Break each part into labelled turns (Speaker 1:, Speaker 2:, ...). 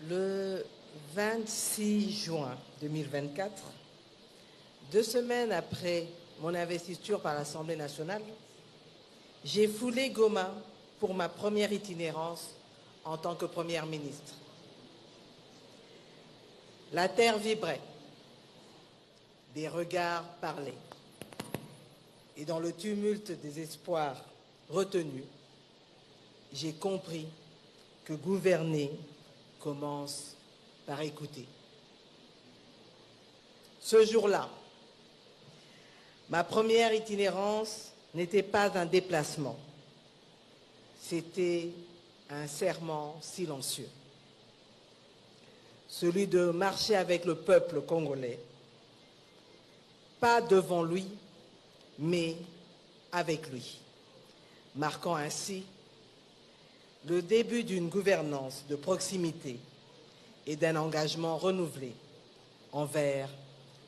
Speaker 1: Le 26 juin 2024, 2 semaines après mon investiture par l'Assemblée nationale, j'ai foulé Goma pour ma première itinérance en tant que Première ministre. La terre vibrait, des regards parlaient, et dans le tumulte des espoirs retenus, j'ai compris que gouverner commence par écouter. Ce jour-là, ma première itinérance n'était pas un déplacement, c'était un serment silencieux. Celui de marcher avec le peuple congolais, pas devant lui, mais avec lui, marquant ainsi le début d'une gouvernance de proximité et d'un engagement renouvelé envers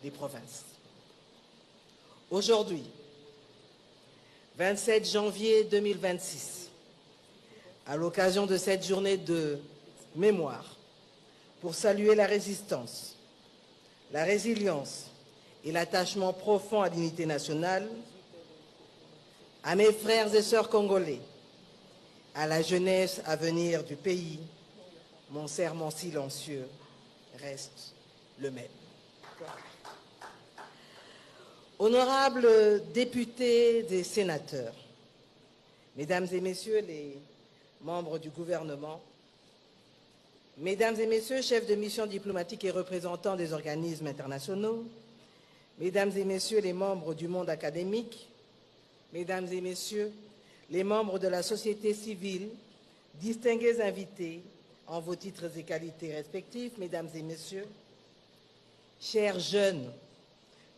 Speaker 1: les provinces. Aujourd'hui, 27 janvier 2026, à l'occasion de cette journée de mémoire, pour saluer la résistance, la résilience et l'attachement profond à l'unité nationale, à mes frères et sœurs congolais, à la jeunesse à venir du pays, mon serment silencieux reste le même. Honorables députés et sénateurs, Mesdames et Messieurs les membres du gouvernement, Mesdames et Messieurs chefs de mission diplomatique et représentants des organismes internationaux, Mesdames et Messieurs les membres du monde académique, Mesdames et Messieurs les membres de la société civile, distingués invités en vos titres et qualités respectifs, Mesdames et Messieurs, chers jeunes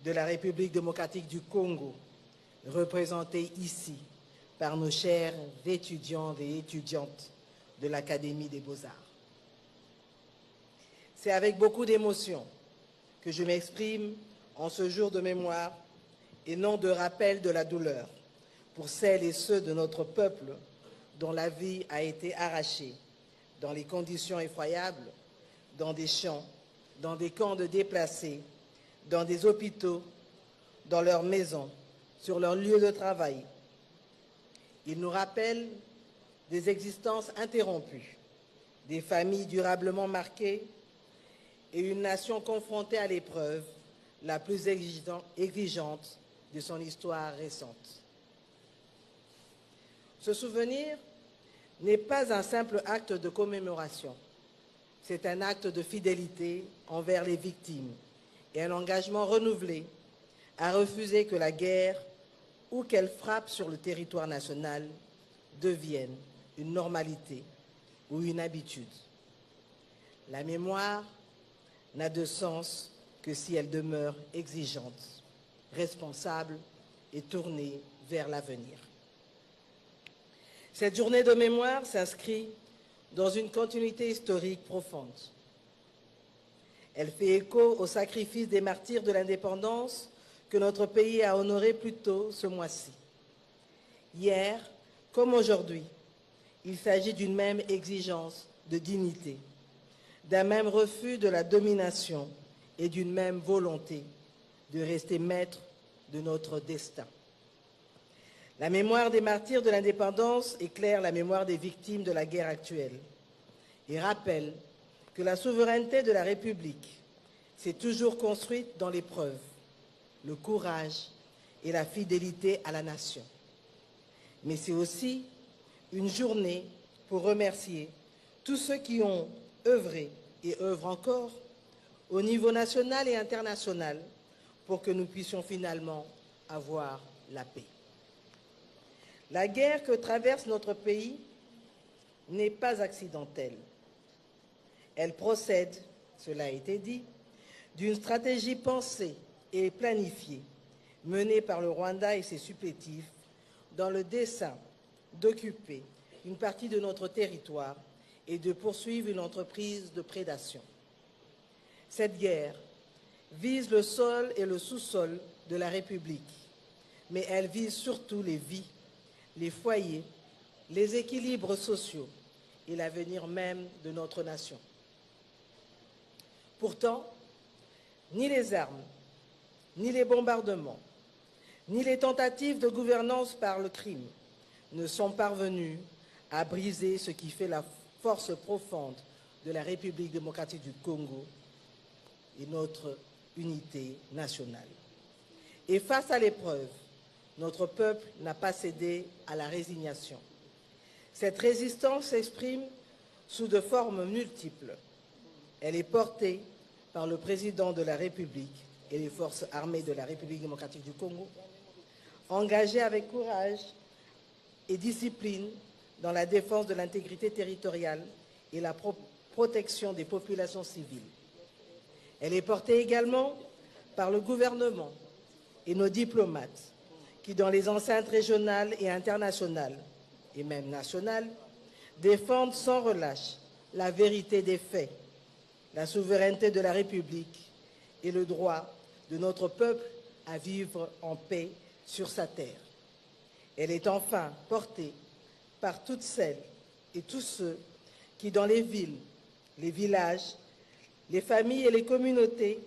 Speaker 1: de la République démocratique du Congo, représentés ici par nos chers étudiants et étudiantes de l'Académie des Beaux-Arts. C'est avec beaucoup d'émotion que je m'exprime en ce jour de mémoire et non de rappel de la douleur pour celles et ceux de notre peuple dont la vie a été arrachée dans les conditions effroyables, dans des champs, dans des camps de déplacés, dans des hôpitaux, dans leurs maisons, sur leur lieu de travail. Ils nous rappellent des existences interrompues, des familles durablement marquées et une nation confrontée à l'épreuve la plus exigeante de son histoire récente. Ce souvenir n'est pas un simple acte de commémoration, c'est un acte de fidélité envers les victimes et un engagement renouvelé à refuser que la guerre, où qu'elle frappe sur le territoire national, devienne une normalité ou une habitude. La mémoire n'a de sens que si elle demeure exigeante, responsable et tournée vers l'avenir. Cette journée de mémoire s'inscrit dans une continuité historique profonde. Elle fait écho au sacrifice des martyrs de l'indépendance que notre pays a honoré plus tôt ce mois-ci. Hier, comme aujourd'hui, il s'agit d'une même exigence de dignité, d'un même refus de la domination et d'une même volonté de rester maître de notre destin. La mémoire des martyrs de l'indépendance éclaire la mémoire des victimes de la guerre actuelle et rappelle que la souveraineté de la République s'est toujours construite dans l'épreuve, le courage et la fidélité à la nation. Mais c'est aussi une journée pour remercier tous ceux qui ont œuvré et œuvrent encore au niveau national et international pour que nous puissions finalement avoir la paix. La guerre que traverse notre pays n'est pas accidentelle. Elle procède, cela a été dit, d'une stratégie pensée et planifiée menée par le Rwanda et ses supplétifs dans le dessein d'occuper une partie de notre territoire et de poursuivre une entreprise de prédation. Cette guerre vise le sol et le sous-sol de la République, mais elle vise surtout les vies, les foyers, les équilibres sociaux et l'avenir même de notre nation. Pourtant, ni les armes, ni les bombardements, ni les tentatives de gouvernance par le crime ne sont parvenus à briser ce qui fait la force profonde de la République démocratique du Congo et notre unité nationale. Et face à l'épreuve, notre peuple n'a pas cédé à la résignation. Cette résistance s'exprime sous de formes multiples. Elle est portée par le président de la République et les forces armées de la République démocratique du Congo, engagés avec courage et discipline dans la défense de l'intégrité territoriale et la protection des populations civiles. Elle est portée également par le gouvernement et nos diplomates qui, dans les enceintes régionales et internationales, et même nationales, défendent sans relâche la vérité des faits, la souveraineté de la République et le droit de notre peuple à vivre en paix sur sa terre. Elle est enfin portée par toutes celles et tous ceux qui, dans les villes, les villages, les familles et les communautés,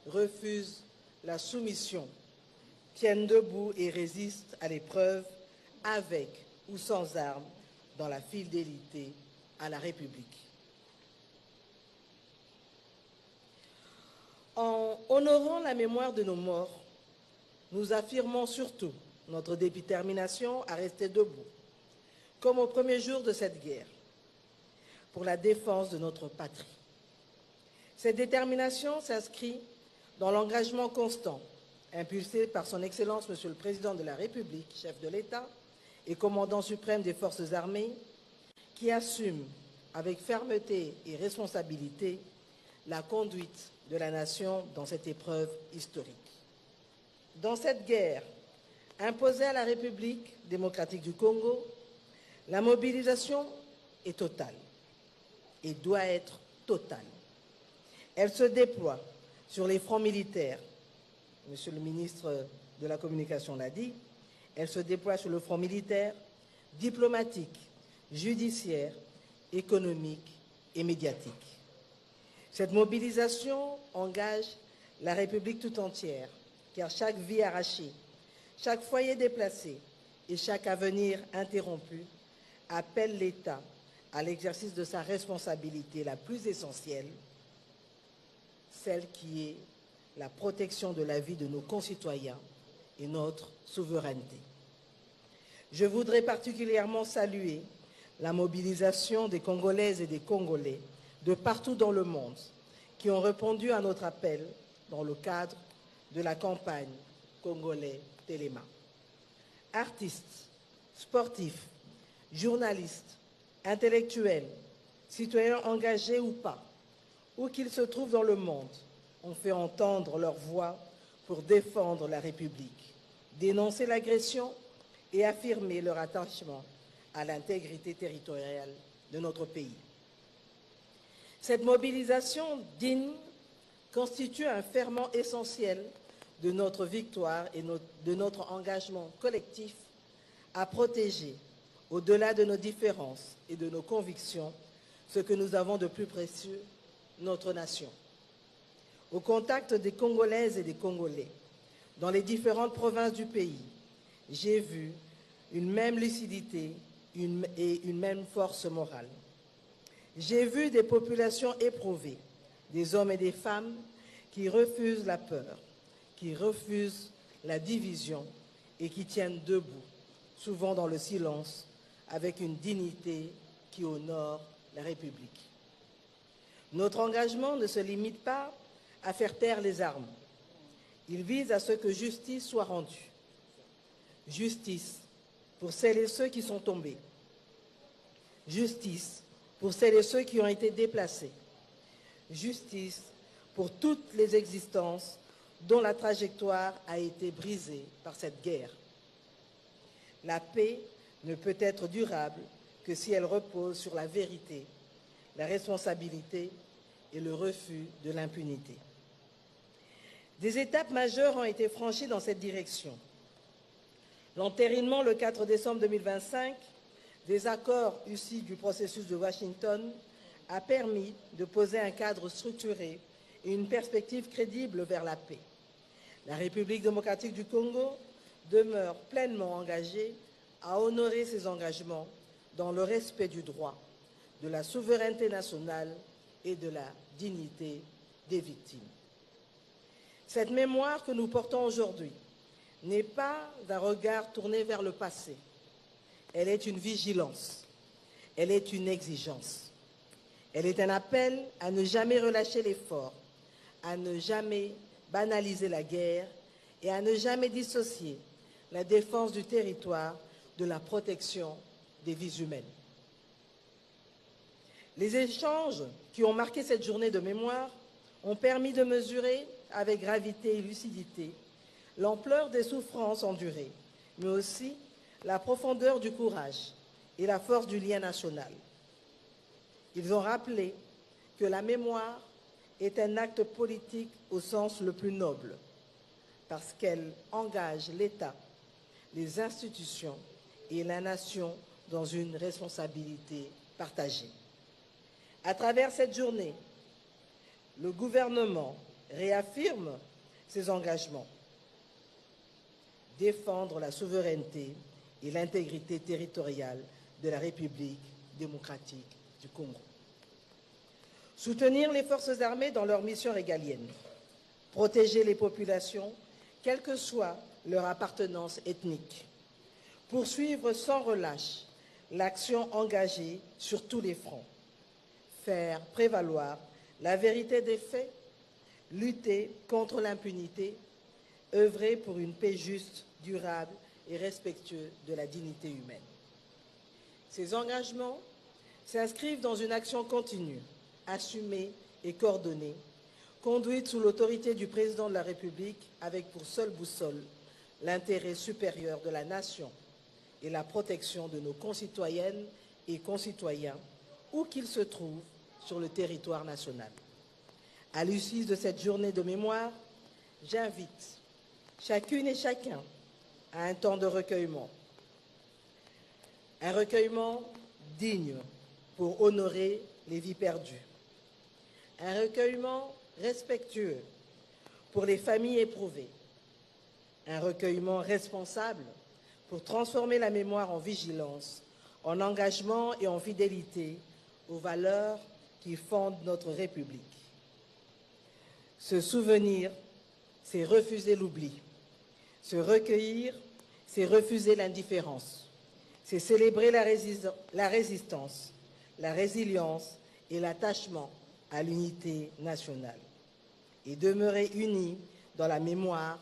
Speaker 1: refusent la soumission, tiennent debout et résistent à l'épreuve, avec ou sans armes, dans la fidélité à la République. En honorant la mémoire de nos morts, nous affirmons surtout notre détermination à rester debout, comme au premier jour de cette guerre, pour la défense de notre patrie. Cette détermination s'inscrit dans l'engagement constant, impulsé par son Excellence Monsieur le Président de la République, chef de l'État et commandant suprême des forces armées, qui assume avec fermeté et responsabilité la conduite de la nation dans cette épreuve historique. Dans cette guerre imposée à la République démocratique du Congo, la mobilisation est totale et doit être totale. Elle se déploie sur les fronts militaires, Monsieur le ministre de la Communication l'a dit, elle se déploie sur le front militaire, diplomatique, judiciaire, économique et médiatique. Cette mobilisation engage la République tout entière, car chaque vie arrachée, chaque foyer déplacé et chaque avenir interrompu appelle l'État à l'exercice de sa responsabilité la plus essentielle, celle qui est la protection de la vie de nos concitoyens et notre souveraineté. Je voudrais particulièrement saluer la mobilisation des Congolaises et des Congolais de partout dans le monde qui ont répondu à notre appel dans le cadre de la campagne Congolais Téléma. Artistes, sportifs, journalistes, intellectuels, citoyens engagés ou pas, où qu'ils se trouvent dans le monde, ont fait entendre leur voix pour défendre la République, dénoncer l'agression et affirmer leur attachement à l'intégrité territoriale de notre pays. Cette mobilisation digne constitue un ferment essentiel de notre victoire et de notre engagement collectif à protéger, au-delà de nos différences et de nos convictions, ce que nous avons de plus précieux, notre nation. Au contact des Congolaises et des Congolais, dans les différentes provinces du pays, j'ai vu une même lucidité et une même force morale. J'ai vu des populations éprouvées, des hommes et des femmes qui refusent la peur, qui refusent la division et qui tiennent debout, souvent dans le silence, avec une dignité qui honore la République. Notre engagement ne se limite pas à faire taire les armes. Il vise à ce que justice soit rendue. Justice pour celles et ceux qui sont tombés. Justice pour celles et ceux qui ont été déplacés. Justice pour toutes les existences dont la trajectoire a été brisée par cette guerre. La paix ne peut être durable que si elle repose sur la vérité, la responsabilité et le refus de l'impunité. Des étapes majeures ont été franchies dans cette direction. L'entérinement le 4 décembre 2025 des accords issus du processus de Washington a permis de poser un cadre structuré et une perspective crédible vers la paix. La République démocratique du Congo demeure pleinement engagée à honorer ses engagements dans le respect du droit, de la souveraineté nationale et de la dignité des victimes. Cette mémoire que nous portons aujourd'hui n'est pas un regard tourné vers le passé. Elle est une vigilance. Elle est une exigence. Elle est un appel à ne jamais relâcher l'effort, à ne jamais banaliser la guerre et à ne jamais dissocier la défense du territoire de la protection des vies humaines. Les échanges qui ont marqué cette journée de mémoire ont permis de mesurer avec gravité et lucidité l'ampleur des souffrances endurées, mais aussi la profondeur du courage et la force du lien national. Ils ont rappelé que la mémoire est un acte politique au sens le plus noble, parce qu'elle engage l'État, les institutions et la nation dans une responsabilité partagée. À travers cette journée, le gouvernement réaffirme ses engagements. Défendre la souveraineté et l'intégrité territoriale de la République démocratique du Congo. Soutenir les forces armées dans leur mission régalienne. Protéger les populations, quelle que soit leur appartenance ethnique. Poursuivre sans relâche l'action engagée sur tous les fronts. Faire prévaloir la vérité des faits, lutter contre l'impunité, œuvrer pour une paix juste, durable et respectueuse de la dignité humaine. Ces engagements s'inscrivent dans une action continue, assumée et coordonnée, conduite sous l'autorité du président de la République avec pour seule boussole l'intérêt supérieur de la nation et la protection de nos concitoyennes et concitoyens, où qu'ils se trouvent sur le territoire national. À l'issue de cette journée de mémoire, j'invite chacune et chacun à un temps de recueillement. Un recueillement digne pour honorer les vies perdues. Un recueillement respectueux pour les familles éprouvées. Un recueillement responsable pour transformer la mémoire en vigilance, en engagement et en fidélité aux valeurs qui fondent notre République. Se souvenir, c'est refuser l'oubli. Se recueillir, c'est refuser l'indifférence. C'est célébrer la résistance, la résilience et l'attachement à l'unité nationale. Et demeurer unis dans la mémoire,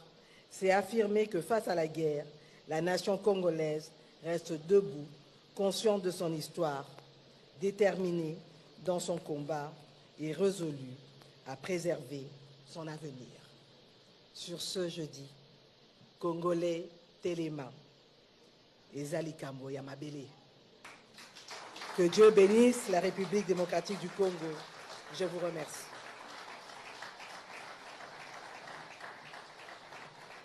Speaker 1: c'est affirmer que face à la guerre, la nation congolaise reste debout, consciente de son histoire, déterminée dans son combat et résolue à préserver son avenir. Sur ce jeudi, Congolais Téléma et Zalikambo Yamabele. Que Dieu bénisse la République démocratique du Congo. Je vous remercie.